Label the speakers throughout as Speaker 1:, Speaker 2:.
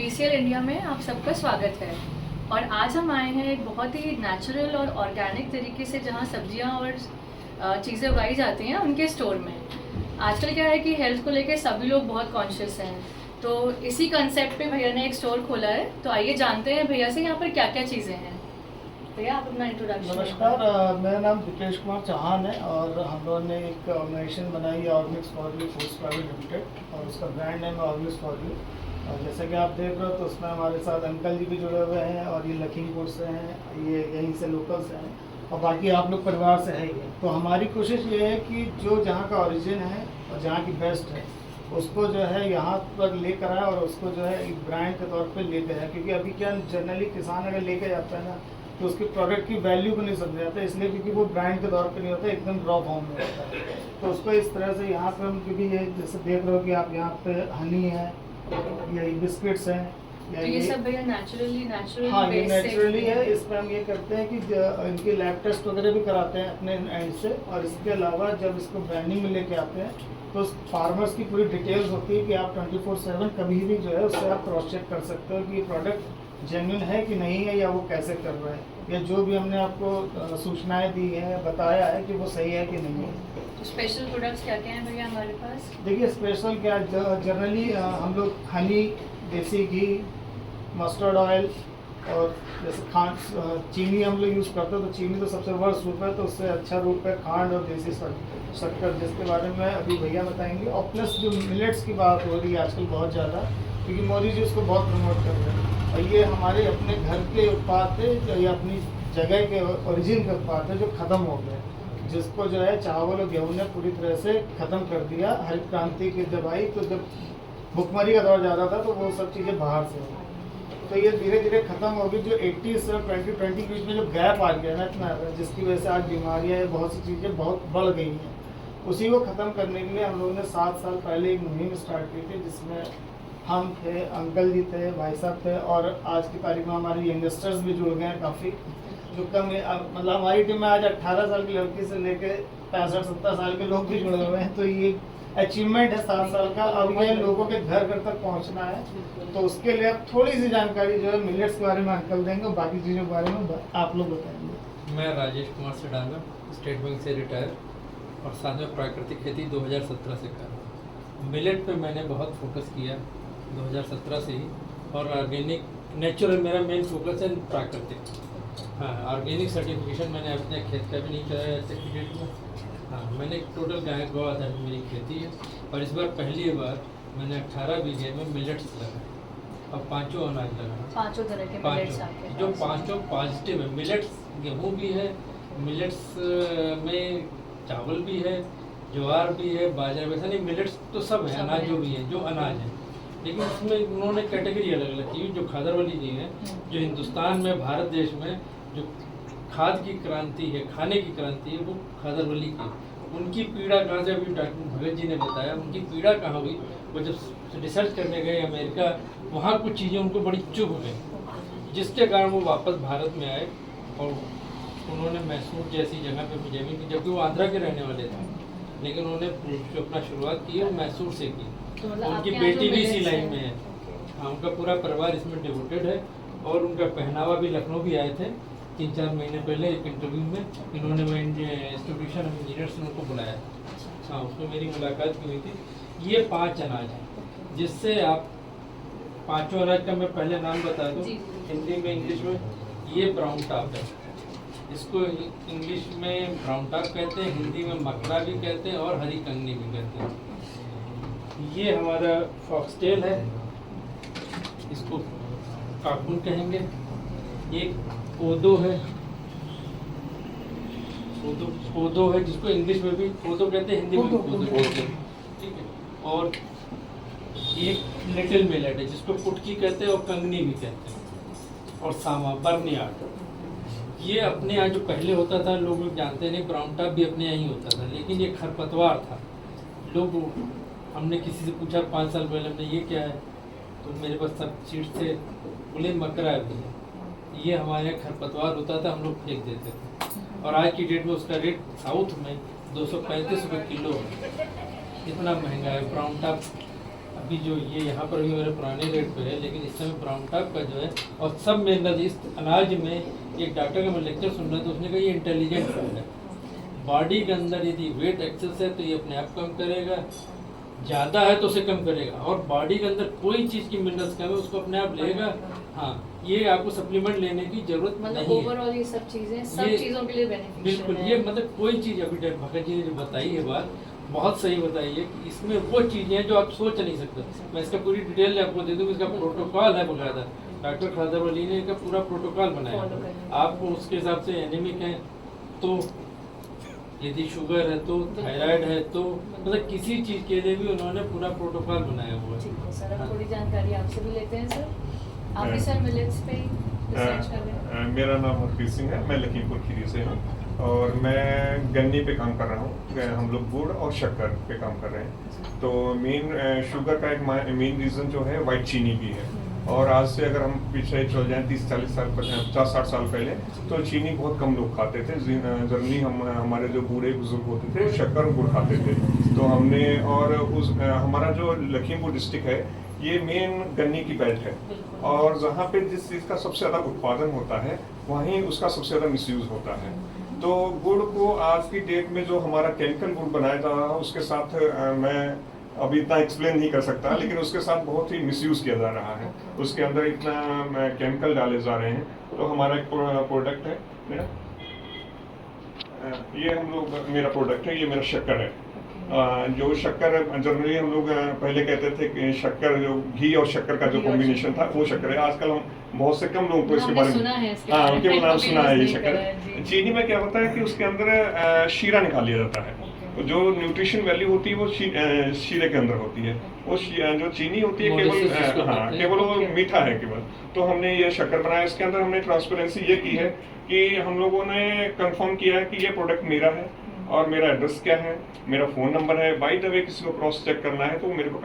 Speaker 1: BCL India में आप सबका स्वागत है। और आज हम आए हैं एक बहुत ही नेचुरल और ऑर्गेनिक तरीके से जहाँ सब्जियाँ और चीज़ें उगाई जाती हैं उनके स्टोर में। आजकल क्या है कि हेल्थ को लेकर सभी लोग बहुत कॉन्शियस हैं, तो इसी कंसेप्ट पे भैया ने एक स्टोर खोला है। तो आइए जानते हैं भैया से यहाँ पर क्या क्या चीज़ें हैं। भैया आप अपना इंट्रोडक्शन।
Speaker 2: नमस्कार, मेरा नाम दिपेश कुमार चौहान है और हम लोगों ने एक ऑर्गेनाइजेशन बनाई है Organics for you foods private limited और उसका ब्रांड नेम है ऑर्गेनिक्स फॉर यू। और जैसे कि आप देख रहे हो तो उसमें हमारे साथ अंकल जी भी जुड़े हुए हैं और ये लखीमपुर से हैं, ये यहीं से लोकल से हैं और बाकी आप लोग परिवार से है ही है। तो हमारी कोशिश ये है कि जो जहाँ का ओरिजिन है और जहाँ की बेस्ट है उसको जो है यहाँ पर लेकर आए और उसको जो है एक ब्रांड के तौर पे लेकर आए, क्योंकि अभी क्या जनरली किसान अगर लेके जाता है ना तो उसके प्रोडक्ट की वैल्यू को नहीं समझ आता, इसलिए क्योंकि वो ब्रांड के तौर पे नहीं होता, एकदम रॉ फॉर्म में होता है। तो उसको इस तरह से यहाँ पे हम, क्योंकि ये जैसे देख रहे हो कि आप यहाँ पे हनी है या बिस्किट्स हैं या
Speaker 1: तो ये सब भैया नेचुरल
Speaker 2: हाँ ये नेचुरली है। इस पर हम ये करते हैं कि इनके लैब टेस्ट वगैरह भी कराते हैं अपने एंड से, और इसके अलावा जब इसको ब्रांडिंग में लेके आते हैं तो फार्मर्स की पूरी डिटेल्स होती है कि आप 24/7 कभी भी जो है उससे आप क्रॉस चेक कर सकते हो कि ये प्रोडक्ट जेन्युइन है कि नहीं है या वो कैसे कर रहा है, या जो भी हमने आपको सूचनाएं दी है बताया है कि वो सही है कि नहीं है।
Speaker 1: तो स्पेशल प्रोडक्ट्स क्या क्या हैं भैया हमारे पास?
Speaker 2: देखिए स्पेशल क्या, जनरली हम लोग हनी, देसी घी, मस्टर्ड ऑयल और जैसे खांड, चीनी हम लोग यूज़ करते हैं तो चीनी तो सबसे वर्स्ट रूप है, तो उससे अच्छा रूप है खांड और देसी शक्कर, जिसके बारे में अभी भैया बताएंगे। और प्लस जो मिलेट्स की बात हो रही है आजकल बहुत ज़्यादा, क्योंकि मोदी जी उसको बहुत प्रमोट कर रहे हैं और ये हमारे अपने घर के उत्पाद थे या अपनी जगह के ओरिजिन के उत्पाद थे जो ख़त्म हो गए, जिसको जो है चावल और गेहूँ ने पूरी तरह से ख़त्म कर दिया। हरित क्रांति की जब आई तो जब भुखमरी का दौर ज़्यादा था तो वो सब चीज़ें बाहर से हुई, तो ये धीरे धीरे खत्म होगी। जो 80s और 2020 के बीच में जो गैप आ गया ना इतना, जिसकी वजह से आज बीमारियाँ या बहुत सी चीज़ें बहुत बढ़ गई हैं, उसी को ख़त्म करने के लिए हम लोगों ने 7 साल पहले एक मुहिम स्टार्ट की थी, जिसमें हम थे, अंकल जी थे, भाई साहब थे और आज की तारीख में हमारे यंगस्टर्स भी जुड़ गए हैं काफ़ी, जो कम मतलब हमारी टीम में आज 18 साल की लड़की से लेके 65-70 साल के लोग भी जुड़े हुए हैं। तो ये अचीवमेंट है 7 साल का। अब ये लोगों के घर घर तक पहुंचना है, तो उसके लिए अब थोड़ी सी जानकारी जो है मिलेट्स के बारे में अंकल देंगे और बाकी चीज़ों के बारे में आप लोग बताएंगे।
Speaker 3: मैं राजेश कुमार सेडाना, स्टेट बैंक से रिटायर और साथ में प्राकृतिक खेती 2017 से कर रहा हूँ। मिलेट पे मैंने बहुत फोकस किया 2017 से ही, और ऑर्गेनिक नेचुरल मेरा मेन फोकस है प्राकृतिक। हाँ, ऑर्गेनिक सर्टिफिकेशन मैंने अपने खेत का भी नहीं कराया सर्टिफिकेट में। हाँ, मैंने टोटल गाय गौ आधारित मेरी खेती है और इस बार पहली बार मैंने 18 बीघे में मिलेट्स लगाए और 5 अनाज लगाए,
Speaker 1: 5 तरह के मिलेट्स आते हैं
Speaker 3: जो 5 पॉजिटिव है। मिलेट्स गेहूँ भी है, मिलेट्स में चावल भी है, ज्वार भी है, बाजरा, वैसा नहीं मिलेट्स तो सब है, अनाज जो भी है, जो अनाज है। लेकिन उसमें उन्होंने कैटेगरी अलग अलग की, जो खादर वाली चीज़ है, जो हिंदुस्तान में भारत देश में जो खाद की क्रांति है, खाने की क्रांति है, वो खादर वाली की। उनकी पीड़ा कहाँ से, अभी डॉक्टर भगत जी ने बताया उनकी पीड़ा कहाँ हुई। वो जब रिसर्च करने गए अमेरिका, वहाँ कुछ चीज़ें उनको बड़ी चुभ गई, जिसके कारण वो वापस भारत में आए और उन्होंने मैसूर जैसी जगह पे जमीन की, जबकि वो आंध्रा के रहने वाले थे, लेकिन उन्होंने जो अपना शुरुआत की है वो मैसूर से की।
Speaker 1: तो
Speaker 3: उनकी बेटी भी इसी लाइन में है। हाँ, उनका पूरा परिवार इसमें डिवोटेड है और उनका पहनावा भी लखनऊ भी आए थे 3-4 महीने पहले एक इंटरव्यू में। इन्होंने मैं इंस्टीट्यूशन ऑफ इंजीनियर्स ने उनको बुलाया। हाँ, उसमें मेरी मुलाकात की हुई थी। ये 5 अनाज हैं, जिससे आप 5 अनाज का मैं पहले नाम बता दूँ, हिंदी में, इंग्लिश में। ये ब्राउन टॉप है, इसको इंग्लिश में ब्राउन टॉप कहते हैं, हिंदी में मकड़ा भी कहते हैं और हरी कंगनी भी कहते हैं। ये हमारा फॉक्सटेल है, इसको काकुन कहेंगे। एक कोदो है, कोदो है जिसको इंग्लिश में भी कोदो कहते हैं, हिंदी में भी कोदो कहते हैं, ठीक है। और एक लिटिल मिलेट है जिसको कुटकी कहते हैं और कंगनी भी कहते हैं। और सामा, बर्नियार्ड, ये अपने यहाँ जो पहले होता था, लोग जानते नहीं, ब्राउन टॉप भी अपने यहाँ ही होता था, लेकिन ये खरपतवार था। लोग, हमने किसी से पूछा 5 साल पहले, हमने ये क्या है, तो मेरे पास सब सीट से बोले मकरा भी है। ये हमारे यहाँ खरपतवार होता था, हम लोग फेंक देते थे, और आज की डेट में उसका रेट साउथ में 235 रुपये किलो है। इतना महंगा है ब्राउन टॉप। अभी जो ये यहाँ पर भी मेरे पुराने रेट पे है, लेकिन इस समय ब्राउन टॉप का जो है और सब में अंदर इस अनाज में एक डॉक्टर का मैं लेक्चर सुन रहा था, उसने कहा ये इंटेलिजेंट फूड है। बॉडी के अंदर यदि वेट एक्सेस है तो ये अपने आप कम करेगा, ज़्यादा है तो उसे कम करेगा, और बॉडी के अंदर कोई चीज़ की मिनरल्स कम है उसको अपने आप लेगा। हाँ, ये आपको सप्लीमेंट लेने की जरूरत
Speaker 1: मतलब
Speaker 3: नहीं है।
Speaker 1: ओवरऑल ये सब चीजें सब
Speaker 3: ये-
Speaker 1: चीजों के लिए बेनिफिशियल
Speaker 3: बिल्कुल, ये मतलब कोई चीज़ अभी भगत जी ने जो बताई है बात बहुत सही बताई है कि इसमें वो चीज़ें हैं जो आप सोच नहीं सकते। मैं इसका पूरी डिटेल आपको दे दूँ, इसका प्रोटोकॉल है बकायदा, डॉक्टर खादर वली ने इसका पूरा प्रोटोकॉल बनाया
Speaker 1: Follow
Speaker 3: है।
Speaker 1: करना।
Speaker 3: आपको उसके हिसाब से एनीमिक है तो, यदि शुगर है तो, थायराइड है तो, मतलब किसी चीज़ के लिए भी उन्होंने पूरा प्रोटोकॉल बनाया हुआ
Speaker 1: ठीक
Speaker 3: है।
Speaker 1: है सर, अब
Speaker 3: हाँ।
Speaker 1: थोड़ी जानकारी आपसे भी लेते हैं सर। आप भी सर मिलेट्स पे रिसर्च कर रहे हैं।
Speaker 4: मेरा नाम हरप्रीत सिंह है, मैं लखीमपुर खीरी से हूँ और मैं गन्ने पे काम कर रहा हूँ। हम लोग गुड़ और शक्कर पे काम कर रहे हैं। तो मेन शुगर का एक मेन रीज़न जो है वाइट चीनी भी है। और आज से अगर हम पीछे चल जाएं 30-40 साल 50-60 साल पहले, तो चीनी बहुत कम लोग खाते थे। जनरली हमारे जो बूढ़े बुजुर्ग होते थे शक्कर और गुड़ खाते थे। तो हमने और हमारा जो लखीमपुर डिस्ट्रिक्ट है ये मेन गन्ने की बेल्ट है, और जहाँ पे जिस चीज़ का सबसे ज़्यादा उत्पादन होता है वहीं उसका सबसे ज़्यादा मिसयूज़ होता है। तो गुड़ को आज की डेट में जो हमारा केमिकल गुड़ बनाया जा रहा है उसके साथ मैं अभी इतना एक्सप्लेन नहीं कर सकता, लेकिन उसके साथ बहुत ही मिसयूज़ किया जा रहा है। उसके अंदर इतना केमिकल डाले जा रहे हैं। तो हमारा एक प्रोडक्ट है मेरा, ये हम लोग मेरा प्रोडक्ट है, ये मेरा शक्कर है। जो शक्कर जनरली हम लोग पहले कहते थे कि शक्कर जो घी और शक्कर का जो कॉम्बिनेशन था वो शक्कर है। आजकल हम बहुत से कम लोगों को इसके बारे में, हाँ, उनके नाम सुना है ये शक्कर। चीनी में क्या होता है कि उसके अंदर शीरा निकाल लिया जाता है। जो न्यूट्रिशन वैल्यू होती है वो शीरे के अंदर होती है। वो जो चीनी होती है केवल, हाँ, केवल वो मीठा है केवल। तो हमने ये शक्कर बनाया, इसके अंदर हमने ट्रांसपेरेंसी ये की है कि हम लोगों ने कंफर्म किया है कि ये प्रोडक्ट मेरा है और मेरा एड्रेस क्या है, मेरा फ़ोन नंबर है। बाय द वे किसी को क्रॉस चेक करना है तो वो मेरे को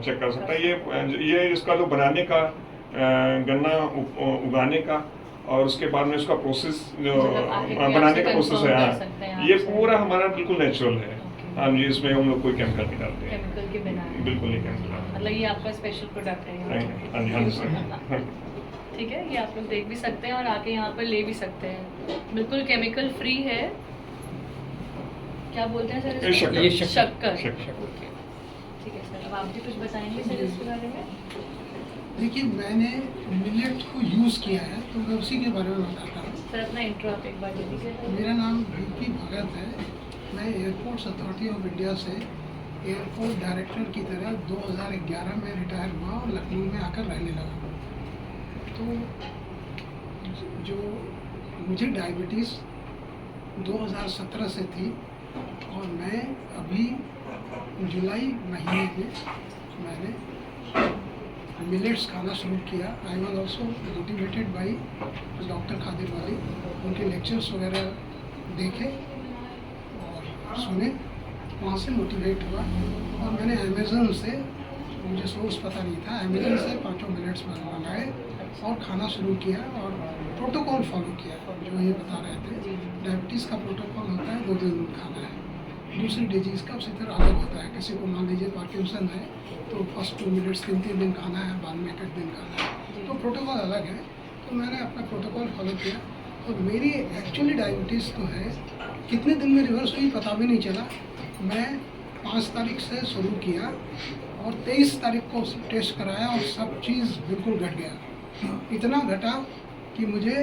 Speaker 4: चेक कर सकता है। ये इसका जो बनाने का, गन्ना उगाने का और उसके बाद में उसका प्रोसेस जो बनाने का प्रोसेस है, हाँ, ये पूरा हमारा बिल्कुल नेचुरल है। हाँ जी, इसमें हम लोग कोई केमिकल नहीं डालते हैं,
Speaker 1: केमिकल के बिना
Speaker 4: बिल्कुल नहीं केमिकल।
Speaker 1: मतलब ये आपका स्पेशल प्रोडक्ट है
Speaker 4: हाँ जी, हाँ जी सर।
Speaker 1: ठीक है, ये आप लोग देख भी सकते हैं और आके यहाँ पर ले भी सकते हैं। बिल्कुल केमिकल फ्री है। क्या बोलते हैं सर इसको?
Speaker 4: ये
Speaker 1: शक्कर।
Speaker 4: शक्कर।
Speaker 1: ठीक है सर, अब आप भी कुछ बताएंगे सर इसके बारे में?
Speaker 5: देखिए, मैंने मिलेट को यूज़ किया है तो मैं उसी के बारे में बताता हूँ।
Speaker 1: सर अपना इंट्रो आप एक बार दे दीजिए।
Speaker 5: मेरा नाम वीपी भगत है। मैं एयरपोर्ट्स अथॉरिटी ऑफ इंडिया से एयरपोर्ट डायरेक्टर की तरह 2011 में रिटायर हुआ और लखनऊ में आकर रहने लगा। तो जो मुझे डायबिटीज़ 2017 से थी और मैं अभी जुलाई महीने में मैंने मिलेट्स खाना शुरू किया। I was also motivated by doctor Khadir वाली। उनके लेक्चर्स वगैरह देखे और सुने, वहाँ से मोटिवेट हुआ और मैंने अमेज़न से, मुझे सोर्स पता नहीं था, अमेज़न से 5 मिलेट्स मंगाए और खाना शुरू किया और प्रोटोकॉल फॉलो किया जो ये बता रहे थे। डायबिटीज़ का प्रोटोकॉल होता है 2 दिन खाना है, दूसरी डिजीज़ का उसी तरह अलग होता है। किसी को मान लीजिए पार्किंसन है तो फर्स्ट 2 मिनट्स 3 दिन खाना है, बाद में 1 दिन खाना है, तो प्रोटोकॉल अलग है। तो मैंने अपना प्रोटोकॉल फॉलो किया और मेरी एक्चुअली डायबिटीज़ तो है, कितने दिन में रिवर्स हुई पता भी नहीं चला। मैं 5 तारीख से शुरू किया और 23 तारीख को टेस्ट कराया और सब चीज़ बिल्कुल घट गया। इतना घटा कि मुझे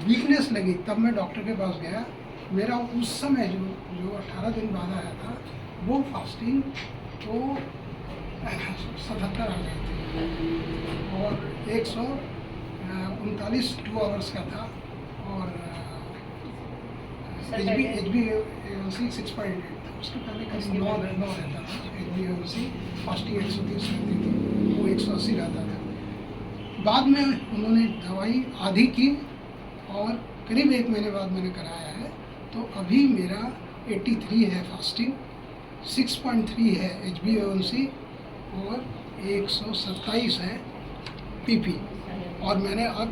Speaker 5: वीकनेस लगी, तब मैं डॉक्टर के पास गया। मेरा उस समय जो 18 दिन बाद आया था वो फास्टिंग तो 77 आ गई थी और 139 2 आवर्स का था और HbA1c 6.8 था। उसके पहले करीब 9 रहता था। HbA1c फास्टिंग 130 रहती थी, वो 180 रहता था। बाद में उन्होंने दवाई आधी की और करीब 1 महीने बाद मैंने कराया है, तो अभी मेरा 83 है फास्टिंग, 6.3 है HbA1c और 127 है PP, और मैंने अब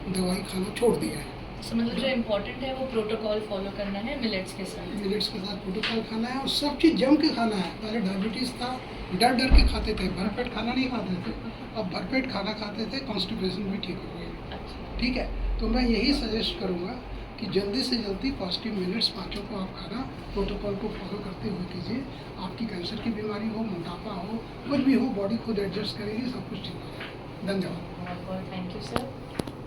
Speaker 5: दवाई खाना छोड़ दिया है।
Speaker 1: So, मतलब जो इम्पोर्टेंट है वो प्रोटोकॉल फॉलो करना है मिलेट्स के साथ।
Speaker 5: मिलेट्स के साथ प्रोटोकॉल खाना है और सब चीज़ जम के खाना है। पहले डायबिटीज़ था, डर डर के खाते थे, भरपेट खाना नहीं खाते थे, अब भरपेट खाना खाते थे, कॉन्स्टिपेशन भी ठीक हो गई।
Speaker 1: अच्छा,
Speaker 5: ठीक है, तो मैं यही सजेस्ट करूँगा कि जल्दी से जल्दी पॉजिटिव मिलेट्स पाँचों को आप खाना प्रोटोकॉल को फॉलो करते हुए कीजिए। आपकी कैंसर की बीमारी हो, मोटापा हो, कुछ भी हो, बॉडी खुद एडजस्ट करेगी, सब कुछ ठीक हो जाएगा। धन्यवाद।
Speaker 1: बहुत बहुत थैंक यू सर।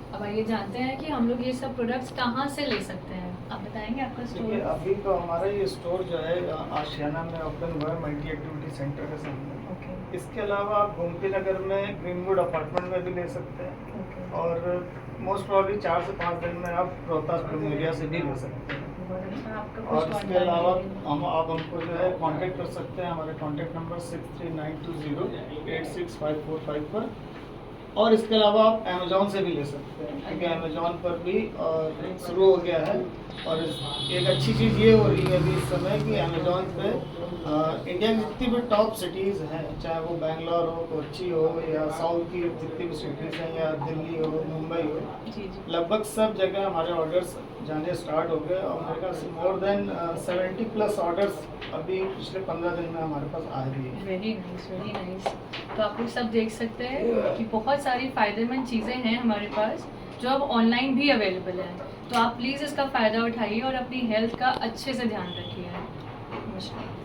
Speaker 1: अब आइए जानते हैं कि हम लोग ये सब प्रोडक्ट्स कहाँ से ले सकते हैं। आप बताएंगे आपका
Speaker 2: देखिए
Speaker 1: स्टोर?
Speaker 2: अभी तो हमारा ये स्टोर जो है आशियाना में ओपन हुआ है, मल्टी एक्टिविटी सेंटर के सामने।
Speaker 1: ओके
Speaker 2: इसके अलावा आप गोमती नगर में ग्रीनवुड अपार्टमेंट में भी ले सकते हैं
Speaker 1: ओके,
Speaker 2: और मोस्ट प्रॉब्ली 4 से 5 दिन में आप रोहतास प्लूमेरिया से भी ले सकते हैं।
Speaker 1: बहुत अच्छा। आपका
Speaker 2: और
Speaker 1: कुछ
Speaker 2: इसके अलावा आप हमको जो है कांटेक्ट कर सकते हैं, हमारे कांटेक्ट नंबर 6392086545 पर। और इसके अलावा आप अमेजोन से भी ले सकते हैं, क्योंकि अमेजोन पर भी शुरू हो गया है। और एक अच्छी चीज़ ये हो रही है अभी इस समय कि अमेजोन पे इंडिया की जितनी भी टॉप सिटीज़ हैं, चाहे वो बैंगलोर हो, कोच्चि हो, या साउथ की जितनी भी सिटीज़ हैं, या दिल्ली हो, मुंबई हो,
Speaker 1: जी जी,
Speaker 2: लगभग सब जगह हमारे ऑर्डर्स जाने स्टार्ट हो गए। और मेरे ख्याल से मोर देन 70+ ऑर्डर्स अभी पिछले 15 दिन में हमारे पास आ रही है।
Speaker 1: Very nice very nice. तो आप लोग सब देख सकते हैं कि बहुत सारी फ़ायदेमंद चीज़ें हैं हमारे पास जो अब ऑनलाइन भी अवेलेबल है। तो आप प्लीज़ इसका फ़ायदा उठाइए और अपनी हेल्थ का अच्छे से ध्यान रखिए। नमस्कार।